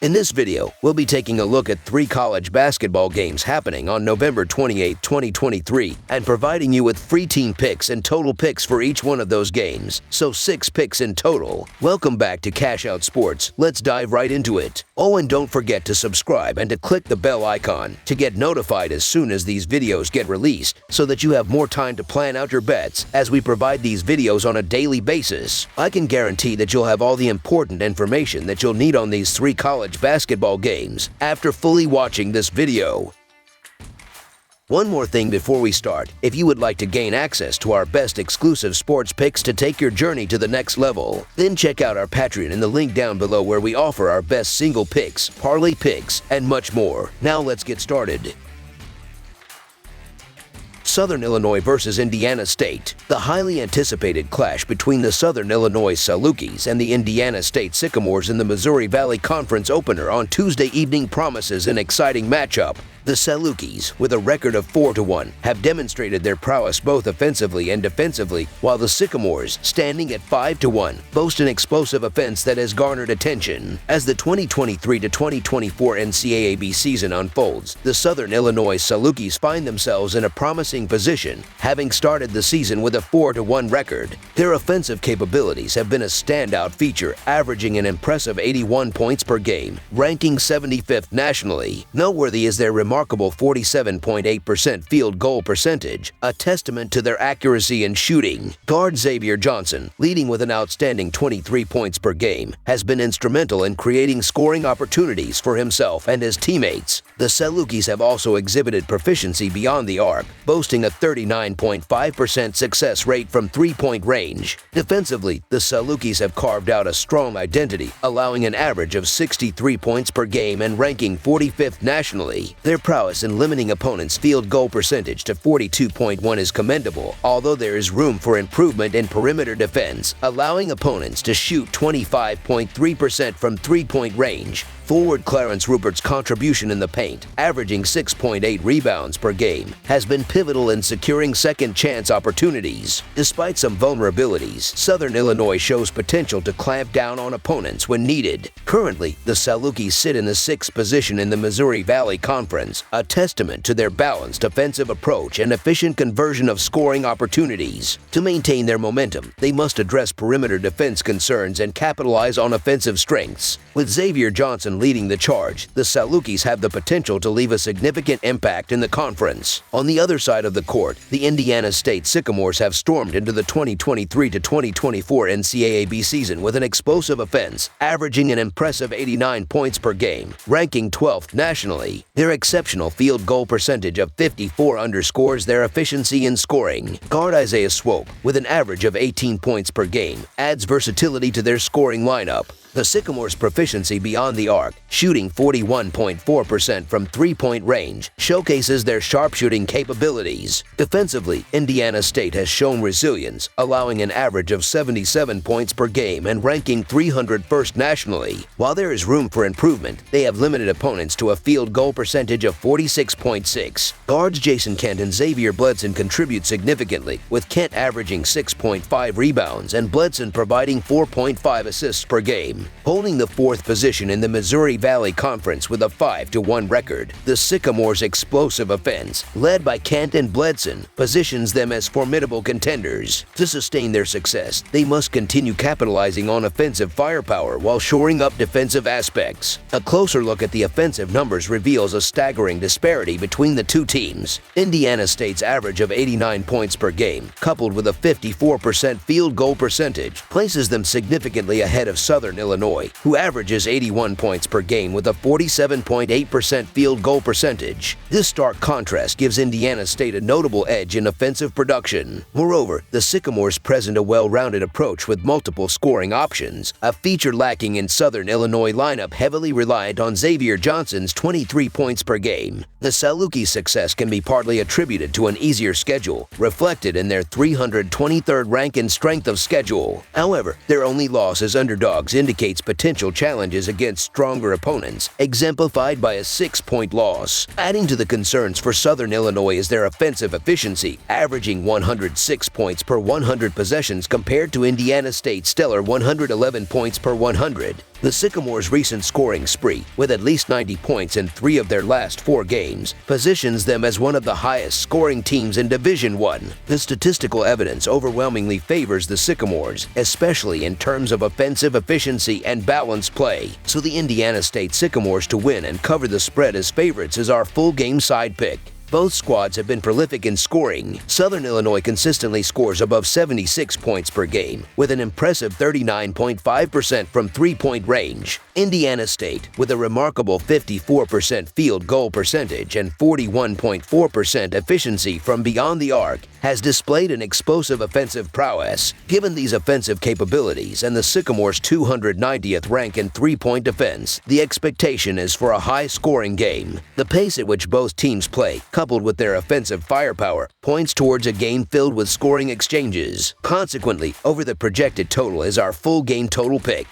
In this video, we'll be taking a look at 3 college basketball games happening on November 28, 2023, and providing you with free team picks and total picks for each one of those games, so 6 picks in total. Welcome back to Cash Out Sports. Let's dive right into it. Oh, and don't forget to subscribe and to click the bell icon to get notified as soon as these videos get released, so that you have more time to plan out your bets as we provide these videos on a daily basis. I can guarantee that you'll have all the important information that you'll need on these 3 college basketball games after fully watching this video. One more thing before we start. If you would like to gain access to our best exclusive sports picks to take your journey to the next level, then check out our Patreon in the link down below, where we offer our best single picks, parlay picks, and much more. Now let's get started. Southern Illinois versus Indiana State. The highly anticipated clash between the Southern Illinois Salukis and the Indiana State Sycamores in the Missouri Valley Conference opener on Tuesday evening promises an exciting matchup. The Salukis, with a record of 4-1, have demonstrated their prowess both offensively and defensively, while the Sycamores, standing at 5-1, boast an explosive offense that has garnered attention. As the 2023-2024 NCAAB season unfolds, the Southern Illinois Salukis find themselves in a promising position, having started the season with a 4-1 record. Their offensive capabilities have been a standout feature, averaging an impressive 81 points per game, ranking 75th nationally. Noteworthy is their remarkable 47.8% field goal percentage, a testament to their accuracy in shooting. Guard Xavier Johnson, leading with an outstanding 23 points per game, has been instrumental in creating scoring opportunities for himself and his teammates. The Salukis have also exhibited proficiency beyond the arc, boasting a 39.5% success rate from three-point range. Defensively, the Salukis have carved out a strong identity, allowing an average of 63 points per game and ranking 45th nationally. Their prowess in limiting opponents' field goal percentage to 42.1 is commendable, although there is room for improvement in perimeter defense, allowing opponents to shoot 25.3% from three-point range. Forward Clarence Rupert's contribution in the paint, averaging 6.8 rebounds per game, has been pivotal in securing second-chance opportunities. Despite some vulnerabilities, Southern Illinois shows potential to clamp down on opponents when needed. Currently, the Salukis sit in the 6th position in the Missouri Valley Conference, a testament to their balanced offensive approach and efficient conversion of scoring opportunities. To maintain their momentum, they must address perimeter defense concerns and capitalize on offensive strengths. With Xavier Johnson leading the charge, the Salukis have the potential to leave a significant impact in the conference. On the other side of the court, the Indiana State Sycamores have stormed into the 2023-2024 NCAAB season with an explosive offense, averaging an impressive 89 points per game, ranking 12th nationally. Their exceptional field goal percentage of 54 underscores their efficiency in scoring. Guard Isaiah Swope, with an average of 18 points per game, adds versatility to their scoring lineup. The Sycamores' proficiency beyond the arc, shooting 41.4% from three-point range, showcases their sharpshooting capabilities. Defensively, Indiana State has shown resilience, allowing an average of 77 points per game and ranking 301st nationally. While there is room for improvement, they have limited opponents to a field goal percentage of 46.6. Guards Jason Kent and Xavier Bledson contribute significantly, with Kent averaging 6.5 rebounds and Bledson providing 4.5 assists per game. Holding the 4th position in the Missouri Valley Conference with a 5-1 record, the Sycamores' explosive offense, led by Kent and Bledson, positions them as formidable contenders. To sustain their success, they must continue capitalizing on offensive firepower while shoring up defensive aspects. A closer look at the offensive numbers reveals a staggering disparity between the two teams. Indiana State's average of 89 points per game, coupled with a 54% field goal percentage, places them significantly ahead of Southern Illinois, who averages 81 points per game with a 47.8% field goal percentage. This stark contrast gives Indiana State a notable edge in offensive production. Moreover, the Sycamores present a well-rounded approach with multiple scoring options, a feature lacking in Southern Illinois lineup heavily reliant on Xavier Johnson's 23 points per game. The Salukis' success can be partly attributed to an easier schedule, reflected in their 323rd rank in strength of schedule. However, their only loss as underdogs indicates potential challenges against stronger opponents, exemplified by a 6-point loss. Adding to the concerns for Southern Illinois is their offensive efficiency, averaging 106 points per 100 possessions compared to Indiana State's stellar 111 points per 100. The Sycamores' recent scoring spree, with at least 90 points in 3 of their last 4 games, positions them as one of the highest scoring teams in Division I. The statistical evidence overwhelmingly favors the Sycamores, especially in terms of offensive efficiency and balanced play. So the Indiana State Sycamores to win and cover the spread as favorites is our full game side pick. Both squads have been prolific in scoring. Southern Illinois consistently scores above 76 points per game, with an impressive 39.5% from three-point range. Indiana State, with a remarkable 54% field goal percentage and 41.4% efficiency from beyond the arc, has displayed an explosive offensive prowess. Given these offensive capabilities and the Sycamores' 290th rank in three-point defense, the expectation is for a high-scoring game. The pace at which both teams play, coupled with their offensive firepower, points towards a game filled with scoring exchanges. Consequently, over the projected total is our full game total pick.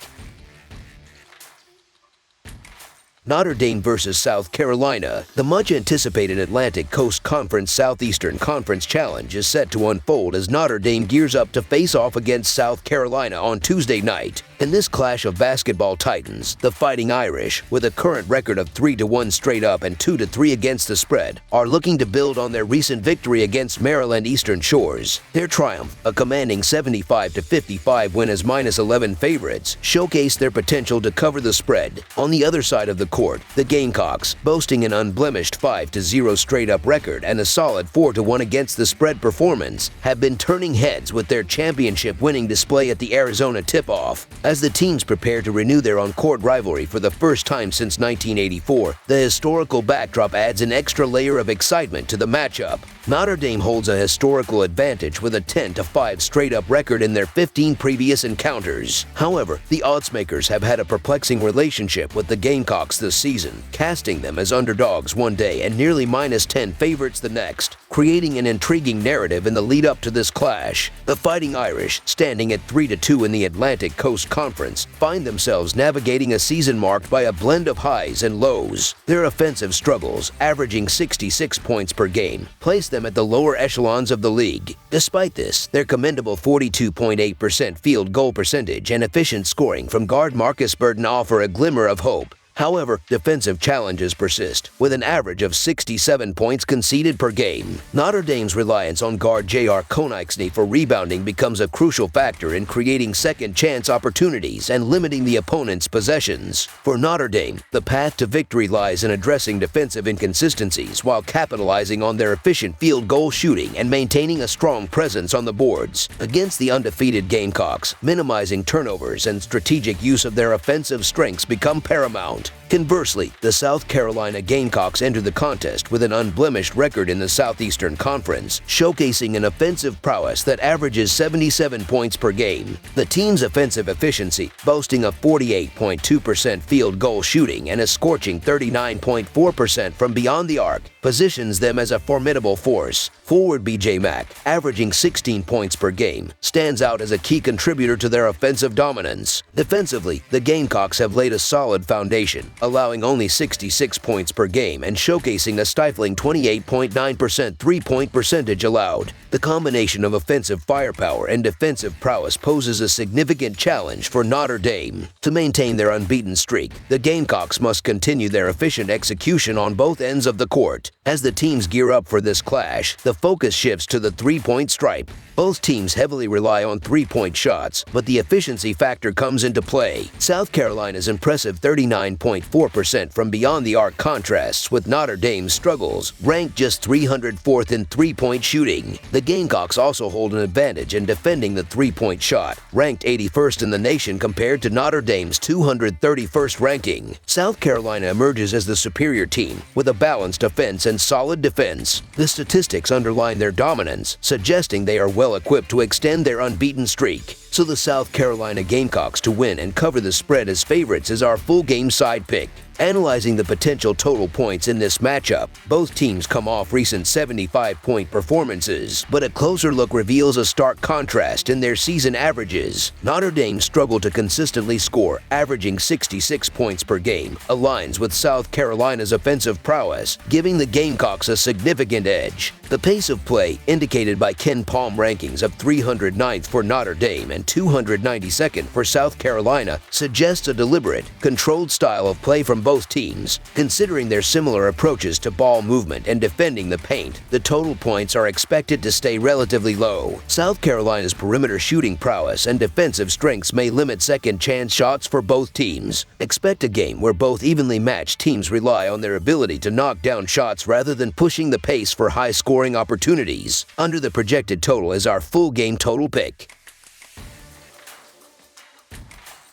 Notre Dame versus South Carolina. The much-anticipated Atlantic Coast Conference Southeastern Conference Challenge is set to unfold as Notre Dame gears up to face off against South Carolina on Tuesday night. In this clash of basketball titans, the Fighting Irish, with a current record of 3-1 straight up and 2-3 against the spread, are looking to build on their recent victory against Maryland Eastern Shores. Their triumph, a commanding 75-55 win as -11 favorites, showcased their potential to cover the spread. On the other side of the court, the Gamecocks, boasting an unblemished 5-0 straight-up record and a solid 4-1 against the spread performance, have been turning heads with their championship-winning display at the Arizona tip-off. As the teams prepare to renew their on-court rivalry for the first time since 1984, the historical backdrop adds an extra layer of excitement to the matchup. Notre Dame holds a historical advantage with a 10-5 straight-up record in their 15 previous encounters. However, the oddsmakers have had a perplexing relationship with the Gamecocks this season, casting them as underdogs one day and nearly -10 favorites the next, creating an intriguing narrative in the lead-up to this clash. The Fighting Irish, standing at 3-2 in the Atlantic Coast Conference, find themselves navigating a season marked by a blend of highs and lows. Their offensive struggles, averaging 66 points per game, place them at the lower echelons of the league. Despite this, their commendable 42.8% field goal percentage and efficient scoring from guard Marcus Burton offer a glimmer of hope. However, defensive challenges persist, with an average of 67 points conceded per game. Notre Dame's reliance on guard J.R. Konechny for rebounding becomes a crucial factor in creating second-chance opportunities and limiting the opponent's possessions. For Notre Dame, the path to victory lies in addressing defensive inconsistencies while capitalizing on their efficient field goal shooting and maintaining a strong presence on the boards. Against the undefeated Gamecocks, minimizing turnovers and strategic use of their offensive strengths become paramount. Conversely, the South Carolina Gamecocks enter the contest with an unblemished record in the Southeastern Conference, showcasing an offensive prowess that averages 77 points per game. The team's offensive efficiency, boasting a 48.2% field goal shooting and a scorching 39.4% from beyond the arc, positions them as a formidable force. Forward B.J. Mack, averaging 16 points per game, stands out as a key contributor to their offensive dominance. Defensively, the Gamecocks have laid a solid foundation, allowing only 66 points per game and showcasing a stifling 28.9% three-point percentage allowed. The combination of offensive firepower and defensive prowess poses a significant challenge for Notre Dame. To maintain their unbeaten streak, the Gamecocks must continue their efficient execution on both ends of the court. As the teams gear up for this clash, the focus shifts to the three-point stripe. Both teams heavily rely on three-point shots, but the efficiency factor comes into play. South Carolina's impressive 39.4% from beyond the arc contrasts with Notre Dame's struggles, ranked just 304th in three-point shooting. The Gamecocks also hold an advantage in defending the three-point shot, ranked 81st in the nation compared to Notre Dame's 231st ranking. South Carolina emerges as the superior team, with a balanced offense and solid defense. The statistics underline their dominance, suggesting they are well equipped to extend their unbeaten streak. So the South Carolina Gamecocks to win and cover the spread as favorites is our full game side pick. Analyzing the potential total points in this matchup, both teams come off recent 75-point performances, but a closer look reveals a stark contrast in their season averages. Notre Dame struggled to consistently score, averaging 66 points per game, aligns with South Carolina's offensive prowess, giving the Gamecocks a significant edge. The pace of play, indicated by Ken Palm rankings of 309th for Notre Dame and 292nd for South Carolina suggests a deliberate, controlled style of play from both teams. Considering their similar approaches to ball movement and defending the paint, the total points are expected to stay relatively low. South Carolina's perimeter shooting prowess and defensive strengths may limit second-chance shots for both teams. Expect a game where both evenly matched teams rely on their ability to knock down shots rather than pushing the pace for high-scoring opportunities. Under the projected total is our full game total pick.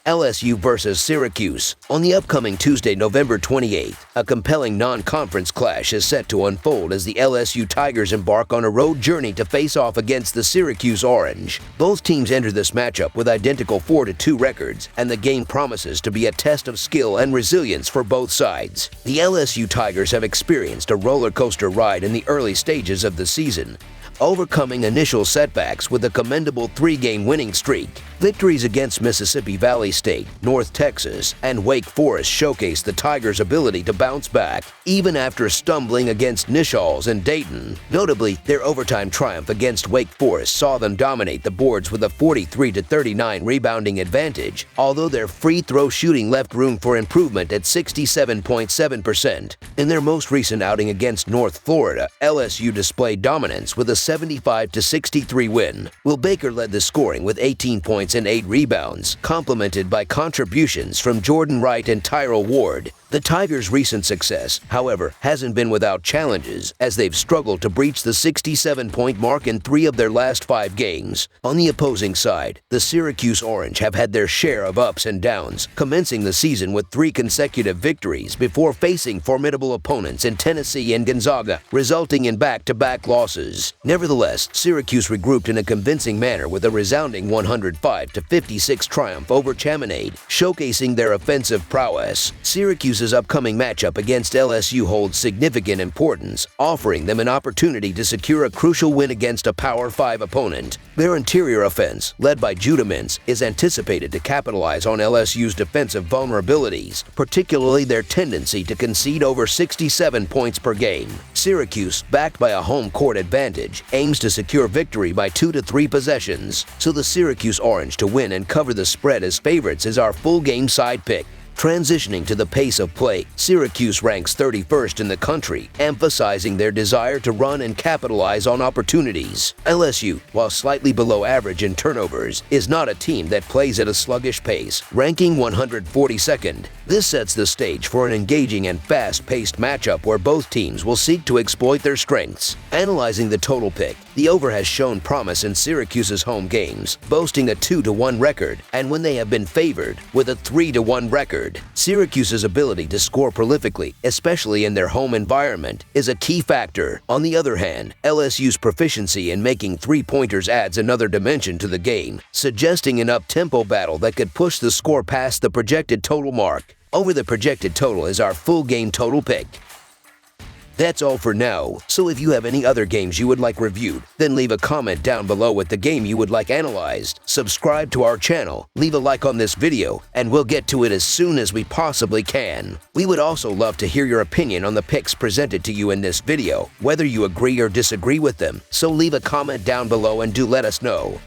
LSU versus Syracuse. On the upcoming Tuesday, November 28th, a compelling non-conference clash is set to unfold as the LSU Tigers embark on a road journey to face off against the Syracuse Orange. Both teams enter this matchup with identical 4-2 records, and the game promises to be a test of skill and resilience for both sides. The LSU Tigers have experienced a roller coaster ride in the early stages of the season, overcoming initial setbacks with a commendable 3-game winning streak. Victories against Mississippi Valley State, North Texas, and Wake Forest showcased the Tigers' ability to bounce back, even after stumbling against Nishalls and Dayton. Notably, their overtime triumph against Wake Forest saw them dominate the boards with a 43-39 rebounding advantage, although their free throw shooting left room for improvement at 67.7%. In their most recent outing against North Florida, LSU displayed dominance with a 75-63 win. Will Baker led the scoring with 18 points and 8 rebounds, complemented by contributions from Jordan Wright and Tyrell Ward. The Tigers' recent success, however, hasn't been without challenges, as they've struggled to breach the 67-point mark in 3 of their last 5 games. On the opposing side, the Syracuse Orange have had their share of ups and downs, commencing the season with 3 consecutive victories before facing formidable opponents in Tennessee and Gonzaga, resulting in back-to-back losses. Nevertheless, Syracuse regrouped in a convincing manner with a resounding 105-56 triumph over Chaminade, showcasing their offensive prowess. Syracuse's upcoming matchup against LSU holds significant importance, offering them an opportunity to secure a crucial win against a Power 5 opponent. Their interior offense, led by Judah Mintz, is anticipated to capitalize on LSU's defensive vulnerabilities, particularly their tendency to concede over 67 points per game. Syracuse, backed by a home court advantage, aims to secure victory by 2 to 3 possessions, so the Syracuse Orange to win and cover the spread as favorites is our full game side pick. Transitioning to the pace of play, Syracuse ranks 31st in the country, emphasizing their desire to run and capitalize on opportunities. LSU, while slightly below average in turnovers, is not a team that plays at a sluggish pace, ranking 142nd. This sets the stage for an engaging and fast-paced matchup where both teams will seek to exploit their strengths. Analyzing the total pick, the over has shown promise in Syracuse's home games, boasting a 2-1 record, and when they have been favored, with a 3-1 record. Syracuse's ability to score prolifically, especially in their home environment, is a key factor. On the other hand, LSU's proficiency in making 3-pointers adds another dimension to the game, suggesting an up-tempo battle that could push the score past the projected total mark. Over the projected total is our full game total pick. That's all for now, so if you have any other games you would like reviewed, then leave a comment down below with the game you would like analyzed. Subscribe to our channel, leave a like on this video, and we'll get to it as soon as we possibly can. We would also love to hear your opinion on the picks presented to you in this video, whether you agree or disagree with them, so leave a comment down below and do let us know.